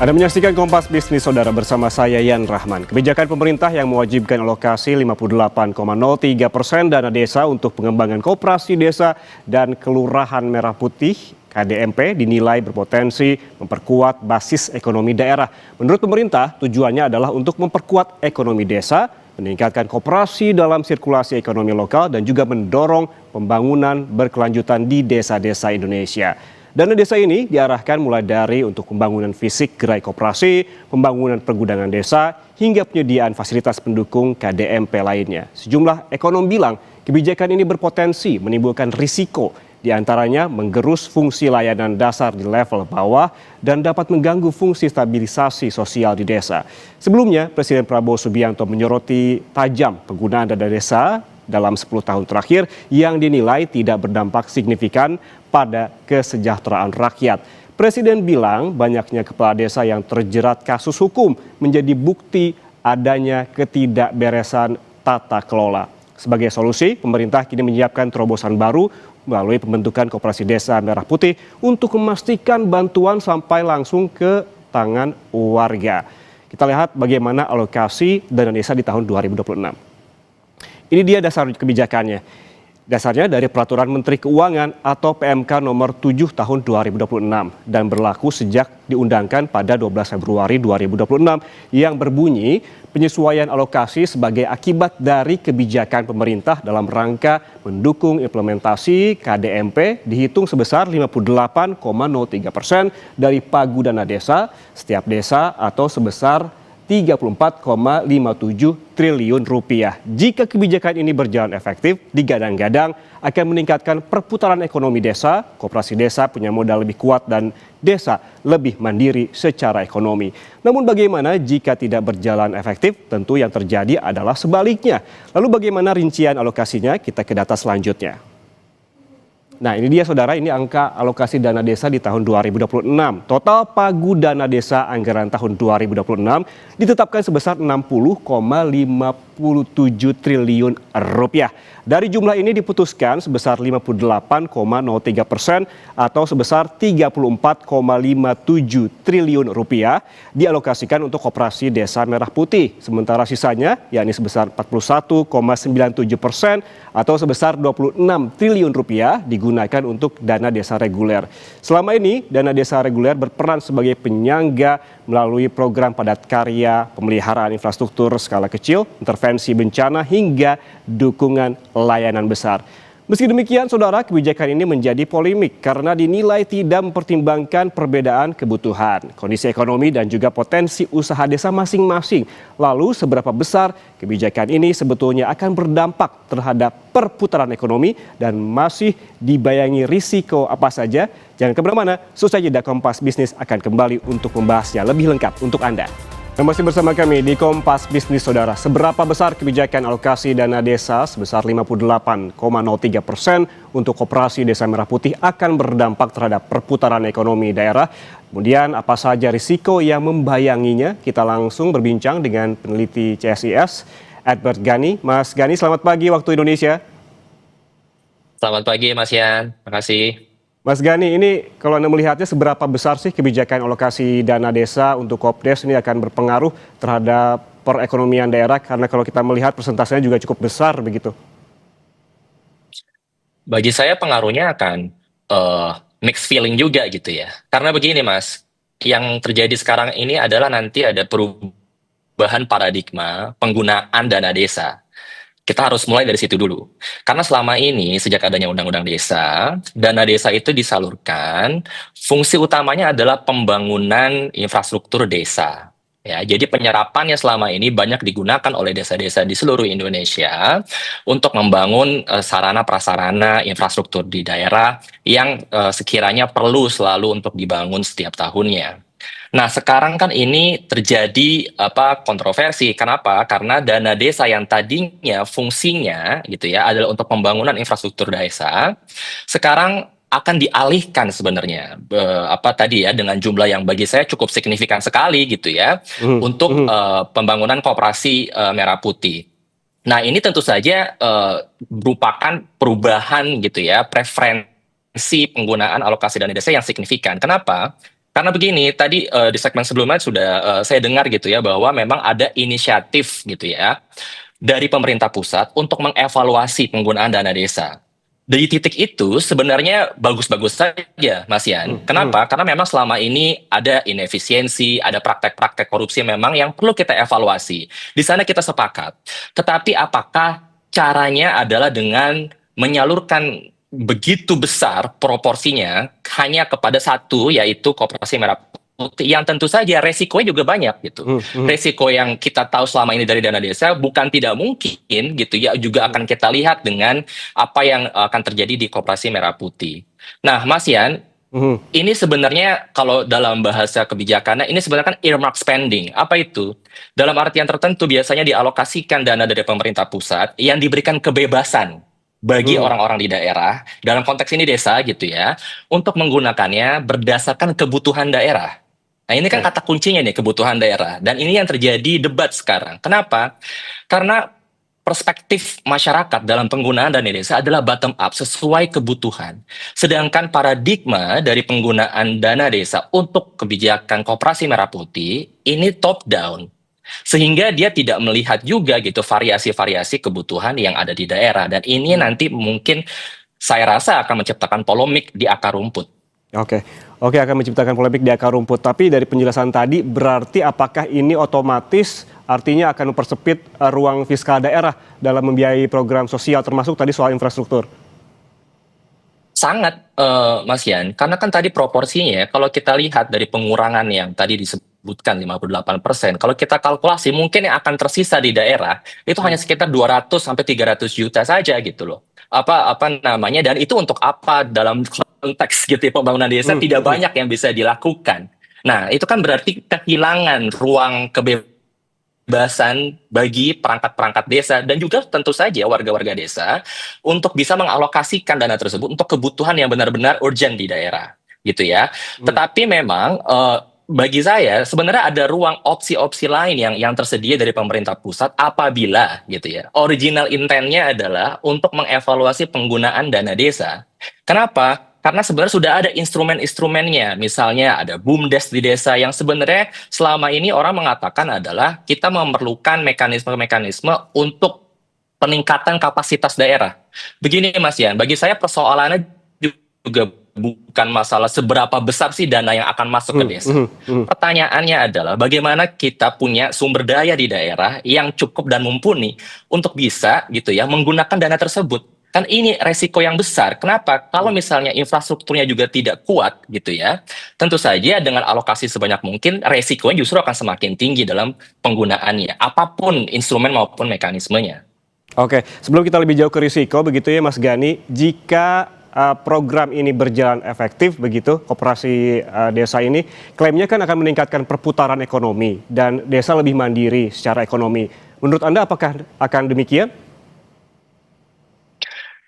Anda menyaksikan Kompas Bisnis Saudara bersama saya Yan Rahman. Kebijakan pemerintah yang mewajibkan alokasi 58,03% dana desa untuk pengembangan koperasi desa dan kelurahan Merah Putih KDMP dinilai berpotensi memperkuat basis ekonomi daerah. Menurut pemerintah, tujuannya adalah untuk memperkuat ekonomi desa, meningkatkan koperasi dalam sirkulasi ekonomi lokal dan juga mendorong pembangunan berkelanjutan di desa-desa Indonesia. Dana desa ini diarahkan mulai dari untuk pembangunan fisik gerai koperasi, pembangunan pergudangan desa, hingga penyediaan fasilitas pendukung KDMP lainnya. Sejumlah ekonom bilang kebijakan ini berpotensi menimbulkan risiko, diantaranya menggerus fungsi layanan dasar di level bawah dan dapat mengganggu fungsi stabilisasi sosial di desa. Sebelumnya, Presiden Prabowo Subianto menyoroti tajam penggunaan dana desa dalam 10 tahun terakhir yang dinilai tidak berdampak signifikan pada kesejahteraan rakyat. Presiden bilang banyaknya kepala desa yang terjerat kasus hukum menjadi bukti adanya ketidakberesan tata kelola. Sebagai solusi, pemerintah kini menyiapkan terobosan baru melalui pembentukan Koperasi Desa Merah Putih untuk memastikan bantuan sampai langsung ke tangan warga. Kita lihat bagaimana alokasi dana desa di tahun 2026. Ini dia dasar kebijakannya. Dasarnya dari Peraturan Menteri Keuangan atau PMK nomor 7 tahun 2026 dan berlaku sejak diundangkan pada 12 Februari 2026 yang berbunyi penyesuaian alokasi sebagai akibat dari kebijakan pemerintah dalam rangka mendukung implementasi KDMP dihitung sebesar 58,03% dari pagu dana desa setiap desa atau sebesar 34,57 triliun rupiah. Jika kebijakan ini berjalan efektif, digadang-gadang akan meningkatkan perputaran ekonomi desa, koperasi desa punya modal lebih kuat dan desa lebih mandiri secara ekonomi. Namun bagaimana jika tidak berjalan efektif? Tentu yang terjadi adalah sebaliknya. Lalu bagaimana rincian alokasinya? Kita ke data selanjutnya. Nah ini dia saudara, ini angka alokasi dana desa di tahun 2026. Total pagu dana desa anggaran tahun 2026 ditetapkan sebesar 60,57 triliun rupiah. Dari jumlah ini diputuskan sebesar 58,03% atau sebesar 34,57 triliun rupiah dialokasikan untuk koperasi desa Merah Putih. Sementara sisanya yakni sebesar 41,97% atau sebesar 26 triliun rupiah digunakan untuk dana desa reguler. Selama ini dana desa reguler berperan sebagai penyangga melalui program padat karya, pemeliharaan infrastruktur skala kecil, intervensi bencana hingga dukungan layanan besar. Meski demikian, saudara, kebijakan ini menjadi polemik karena dinilai tidak mempertimbangkan perbedaan kebutuhan, kondisi ekonomi dan juga potensi usaha desa masing-masing. Lalu, seberapa besar kebijakan ini sebetulnya akan berdampak terhadap perputaran ekonomi dan masih dibayangi risiko apa saja? Jangan kemana-mana, selesai jeda Kompas Bisnis akan kembali untuk membahasnya lebih lengkap untuk Anda. Masih bersama kami di Kompas Bisnis Saudara. Seberapa besar kebijakan alokasi dana desa sebesar 58,03% untuk koperasi Desa Merah Putih akan berdampak terhadap perputaran ekonomi daerah? Kemudian apa saja risiko yang membayanginya? Kita langsung berbincang dengan peneliti CSIS, Edward Gani. Mas Gani, selamat pagi waktu Indonesia. Selamat pagi Mas Yan, makasih. Mas Gani, ini kalau Anda melihatnya seberapa besar sih kebijakan alokasi dana desa untuk Kopdes ini akan berpengaruh terhadap perekonomian daerah? Karena kalau kita melihat persentasenya juga cukup besar begitu. Bagi saya pengaruhnya akan mixed feeling juga gitu ya. Karena begini Mas, yang terjadi sekarang ini adalah nanti ada perubahan paradigma penggunaan dana desa. Kita harus mulai dari situ dulu. Karena selama ini sejak adanya Undang-Undang Desa, dana desa itu disalurkan, fungsi utamanya adalah pembangunan infrastruktur desa. Ya, jadi penyerapannya selama ini banyak digunakan oleh desa-desa di seluruh Indonesia untuk membangun sarana prasarana infrastruktur di daerah yang sekiranya perlu selalu untuk dibangun setiap tahunnya. Nah, sekarang kan ini terjadi kontroversi. Kenapa? Karena dana desa yang tadinya fungsinya gitu ya adalah untuk pembangunan infrastruktur desa, sekarang akan dialihkan sebenarnya tadi ya dengan jumlah yang bagi saya cukup signifikan sekali gitu ya untuk pembangunan koperasi Merah Putih. Nah, ini tentu saja merupakan perubahan gitu ya, preferensi penggunaan alokasi dana desa yang signifikan. Kenapa? Karena begini, tadi di segmen sebelumnya sudah saya dengar gitu ya bahwa memang ada inisiatif gitu ya dari pemerintah pusat untuk mengevaluasi penggunaan dana desa. Dari titik itu sebenarnya bagus-bagus saja, Mas Yan. Hmm, hmm. Kenapa? Karena memang selama ini ada inefisiensi, ada praktek-praktek korupsi memang yang perlu kita evaluasi. Di sana kita sepakat. Tetapi apakah caranya adalah dengan menyalurkan begitu besar proporsinya hanya kepada satu, yaitu Koperasi Merah Putih, yang tentu saja resikonya juga banyak gitu. Hmm, hmm, Resiko yang kita tahu selama ini dari dana desa bukan tidak mungkin gitu ya, juga akan kita lihat dengan apa yang akan terjadi di Koperasi Merah Putih. Nah, Mas Yan, hmm. ini sebenarnya kalau dalam bahasa kebijakannya ini sebenarnya kan earmark spending. Apa itu? Dalam artian tertentu biasanya dialokasikan dana dari pemerintah pusat yang diberikan kebebasan bagi Hmm. orang-orang di daerah, dalam konteks ini desa gitu ya, untuk menggunakannya berdasarkan kebutuhan daerah. Nah, ini kan Oke. kata kuncinya nih, kebutuhan daerah. Dan ini yang terjadi debat sekarang. Kenapa? Karena perspektif masyarakat dalam penggunaan dana desa adalah bottom up sesuai kebutuhan. Sedangkan paradigma dari penggunaan dana desa untuk kebijakan Koperasi Merah Putih ini top down. Sehingga dia tidak melihat juga gitu variasi-variasi kebutuhan yang ada di daerah. Dan ini Hmm. nanti mungkin saya rasa akan menciptakan polemik di akar rumput. Oke, oke, akan menciptakan polemik di akar rumput. Tapi dari penjelasan tadi, berarti apakah ini otomatis artinya akan mempersempit ruang fiskal daerah dalam membiayai program sosial, termasuk tadi soal infrastruktur? Sangat, Mas Yan, karena kan tadi proporsinya kalau kita lihat dari pengurangan yang tadi disebutkan 58%, kalau kita kalkulasi mungkin yang akan tersisa di daerah itu hanya sekitar 200 sampai 300 juta saja gitu loh. Apa namanya, dan itu untuk apa dalam konteks gitu ya, pembangunan desa Hmm, tidak hmm. banyak yang bisa dilakukan. Nah, itu kan berarti kehilangan ruang kebebasan bagi perangkat-perangkat desa dan juga tentu saja warga-warga desa untuk bisa mengalokasikan dana tersebut untuk kebutuhan yang benar-benar urgent di daerah gitu ya. Hmm. Tetapi memang bagi saya sebenarnya ada ruang opsi-opsi lain yang tersedia dari pemerintah pusat apabila gitu ya. Original intentnya adalah untuk mengevaluasi penggunaan dana desa. Kenapa? Karena sebenarnya sudah ada instrumen-instrumennya. Misalnya ada BUMDes di desa yang sebenarnya selama ini orang mengatakan adalah kita memerlukan mekanisme-mekanisme untuk peningkatan kapasitas daerah. Begini Mas Yan, bagi saya persoalannya juga bukan masalah seberapa besar sih dana yang akan masuk ke Hmm, desa. hmm, hmm. Pertanyaannya adalah bagaimana kita punya sumber daya di daerah yang cukup dan mumpuni untuk bisa gitu ya menggunakan dana tersebut. Kan ini resiko yang besar. Kenapa? Kalau misalnya infrastrukturnya juga tidak kuat gitu ya, tentu saja dengan alokasi sebanyak mungkin resikonya justru akan semakin tinggi dalam penggunaannya, apapun instrumen maupun mekanismenya. Oke, sebelum kita lebih jauh ke risiko, begitu ya Mas Gani, jika program ini berjalan efektif, begitu, koperasi desa ini, klaimnya kan akan meningkatkan perputaran ekonomi dan desa lebih mandiri secara ekonomi. Menurut Anda apakah akan demikian?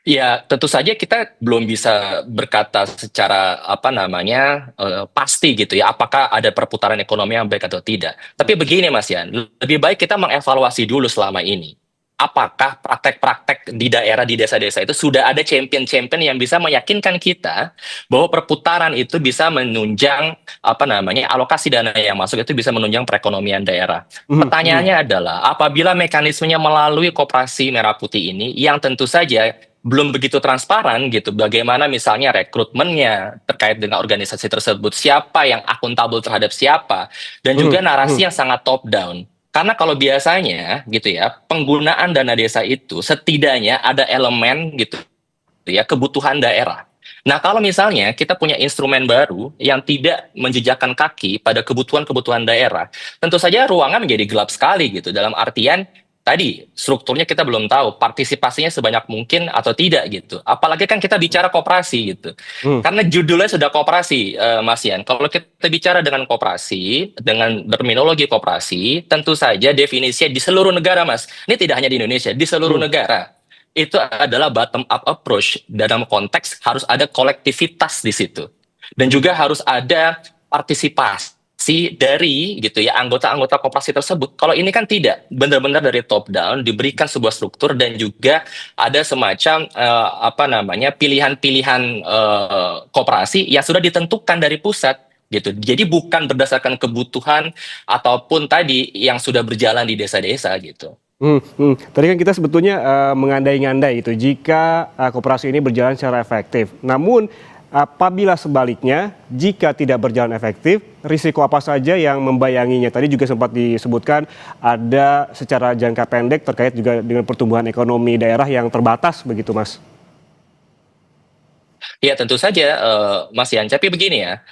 Ya, tentu saja kita belum bisa berkata secara apa namanya pasti gitu ya, apakah ada perputaran ekonomi yang baik atau tidak. Tapi begini Mas Yan, lebih baik kita mengevaluasi dulu selama ini. Apakah praktek-praktek di daerah di desa-desa itu sudah ada champion-champion yang bisa meyakinkan kita bahwa perputaran itu bisa menunjang apa namanya alokasi dana yang masuk itu bisa menunjang perekonomian daerah. Mhm, mhm. Pertanyaannya adalah apabila mekanismenya melalui Koperasi Merah Putih ini yang tentu saja belum begitu transparan gitu. Bagaimana misalnya rekrutmennya terkait dengan organisasi tersebut, siapa yang akuntabel terhadap siapa, dan Mhm, juga mhm. narasi yang sangat top down. Karena kalau biasanya gitu ya, penggunaan dana desa itu setidaknya ada elemen gitu ya kebutuhan daerah. Nah, kalau misalnya kita punya instrumen baru yang tidak menjejakkan kaki pada kebutuhan-kebutuhan daerah, tentu saja ruangan menjadi gelap sekali gitu. Dalam artian tadi strukturnya kita belum tahu partisipasinya sebanyak mungkin atau tidak gitu. Apalagi kan kita bicara koperasi gitu. Mhm. Karena judulnya sudah koperasi, Mas Yan. Kalau kita bicara dengan koperasi, dengan terminologi koperasi, tentu saja definisinya di seluruh negara, Mas. Ini tidak hanya di Indonesia, di seluruh Mhm. negara itu adalah bottom up approach dalam konteks harus ada kolektivitas di situ dan juga harus ada partisipasi dari gitu ya anggota-anggota koperasi tersebut. Kalau ini kan tidak benar-benar dari top down diberikan sebuah struktur dan juga ada semacam apa namanya pilihan-pilihan koperasi yang sudah ditentukan dari pusat gitu. Jadi bukan berdasarkan kebutuhan ataupun tadi yang sudah berjalan di desa-desa gitu. Tadi kan kita sebetulnya mengandai-ngandai itu jika koperasi ini berjalan secara efektif. Namun apabila sebaliknya, jika tidak berjalan efektif, risiko apa saja yang membayanginya? Tadi juga sempat disebutkan ada secara jangka pendek terkait juga dengan pertumbuhan ekonomi daerah yang terbatas begitu, Mas. Ya tentu saja, Mas Yan, tapi begini ya,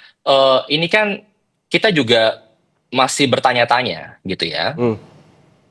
ini kan kita juga masih bertanya-tanya gitu ya, Hmm,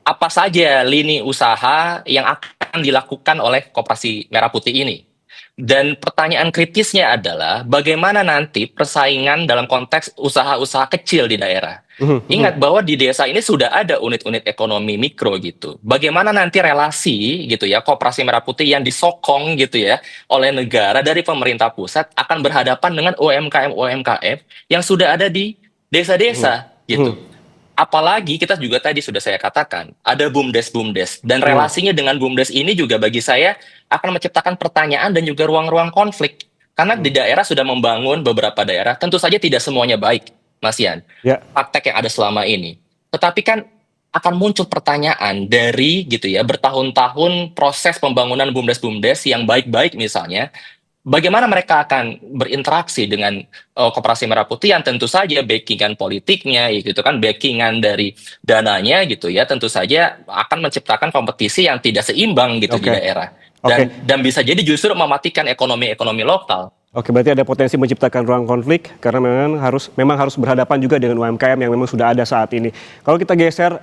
apa saja lini usaha yang akan dilakukan oleh Koperasi Merah Putih ini? Dan pertanyaan kritisnya adalah bagaimana nanti persaingan dalam konteks usaha-usaha kecil di daerah. mhm, mhm. Ingat bahwa di desa ini sudah ada unit-unit ekonomi mikro gitu. Bagaimana nanti relasi gitu ya, Koperasi Merah Putih yang disokong gitu ya oleh negara dari pemerintah pusat akan berhadapan dengan UMKM-UMKM yang sudah ada di Mhm, desa-desa gitu. mhm, Apalagi kita juga tadi sudah saya katakan, ada BUMDes-BUMDes dan mhm. relasinya dengan BUMDes ini juga bagi saya akan menciptakan pertanyaan dan juga ruang-ruang konflik. Karena di Mhm. daerah sudah membangun beberapa daerah, tentu saja tidak semuanya baik, Mas Yan, Ya, praktek yang ada selama ini. Tetapi kan akan muncul pertanyaan dari gitu ya, bertahun-tahun proses pembangunan BUMDes-BUMDes yang baik-baik misalnya, bagaimana mereka akan berinteraksi dengan Koperasi Merah Putih yang tentu saja backingan politiknya, gitu kan, backingan dari dananya gitu ya, tentu saja akan menciptakan kompetisi yang tidak seimbang gitu di oke, daerah. oke. Dan bisa jadi justru mematikan ekonomi-ekonomi lokal. Oke, berarti ada potensi menciptakan ruang konflik karena memang harus berhadapan juga dengan UMKM yang memang sudah ada saat ini. Kalau kita geser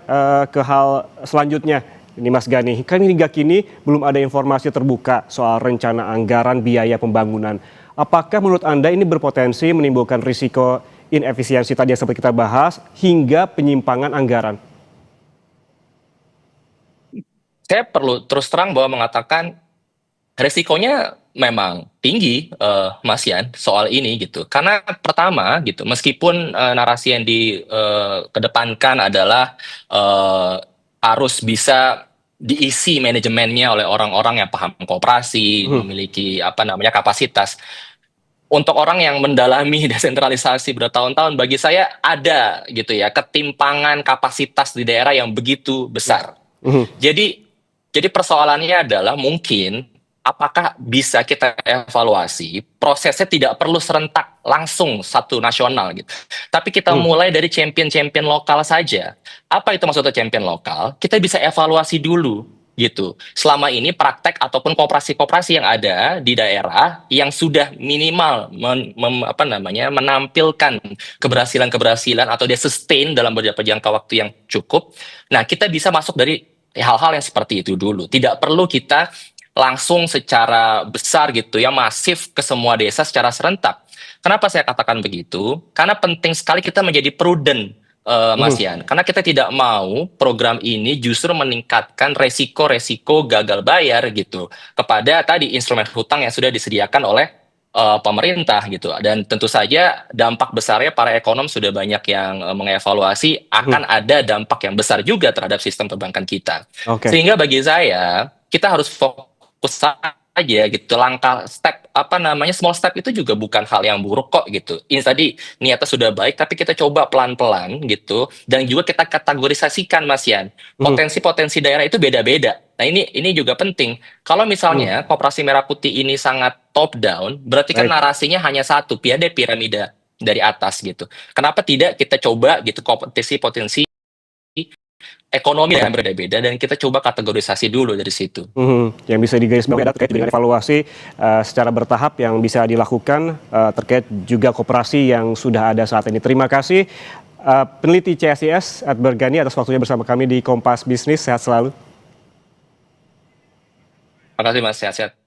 ke hal selanjutnya, ini Mas Gani, kan hingga kini belum ada informasi terbuka soal rencana anggaran biaya pembangunan. Apakah menurut Anda ini berpotensi menimbulkan risiko inefisiensi tadi yang seperti kita bahas hingga penyimpangan anggaran? Saya perlu terus terang bahwa mengatakan resikonya memang tinggi, Mas Yan, soal ini gitu. Karena pertama gitu, meskipun narasi yang dikedepankan adalah eh, harus bisa diisi manajemennya oleh orang-orang yang paham koperasi, Mhm, memiliki apa namanya kapasitas. Untuk orang yang mendalami desentralisasi bertahun-tahun, bagi saya ada gitu ya ketimpangan kapasitas di daerah yang begitu besar. mhm, Jadi persoalannya adalah mungkin apakah bisa kita evaluasi prosesnya tidak perlu serentak langsung satu nasional gitu. Tapi kita mhm. mulai dari champion-champion lokal saja. Apa itu maksudnya champion lokal? Kita bisa evaluasi dulu gitu. Selama ini praktek ataupun koperasi-koperasi yang ada di daerah yang sudah minimal apa namanya menampilkan keberhasilan-keberhasilan atau dia sustain dalam beberapa jangka waktu yang cukup. Nah, kita bisa masuk dari hal-hal yang seperti itu dulu. Tidak perlu kita langsung secara besar gitu ya, masif ke semua desa secara serentak. Kenapa saya katakan begitu? Karena penting sekali kita menjadi prudent, Mas Mhm. Yan. Karena kita tidak mau program ini justru meningkatkan resiko-resiko gagal bayar gitu kepada tadi instrumen hutang yang sudah disediakan oleh pemerintah gitu. Dan tentu saja dampak besarnya para ekonom sudah banyak yang mengevaluasi Mhm. akan ada dampak yang besar juga terhadap sistem perbankan kita. Oke. Sehingga bagi saya kita harus fokus aja gitu, langkah step apa namanya small step itu juga bukan hal yang buruk kok gitu. Ini tadi niatnya sudah baik tapi kita coba pelan-pelan gitu dan juga kita kategorisasikan, Mas Yan. Mhm, Potensi-potensi daerah itu beda-beda. Nah, ini juga penting. Kalau mhm. misalnya Koperasi Merah Putih ini sangat top down, berarti kan Baik. narasinya hanya satu, piramida dari atas gitu. Kenapa tidak kita coba gitu potensi-potensi ekonomi Oke. yang berbeda-beda dan kita coba kategorisasi dulu dari situ. Yang bisa digarisbawahi adalah terkait dengan evaluasi secara bertahap yang bisa dilakukan terkait juga koperasi yang sudah ada saat ini. Terima kasih peneliti CSIS Edward Gani atas waktunya bersama kami di Kompas Bisnis. Sehat selalu. Makasih Mas, sehat-sehat.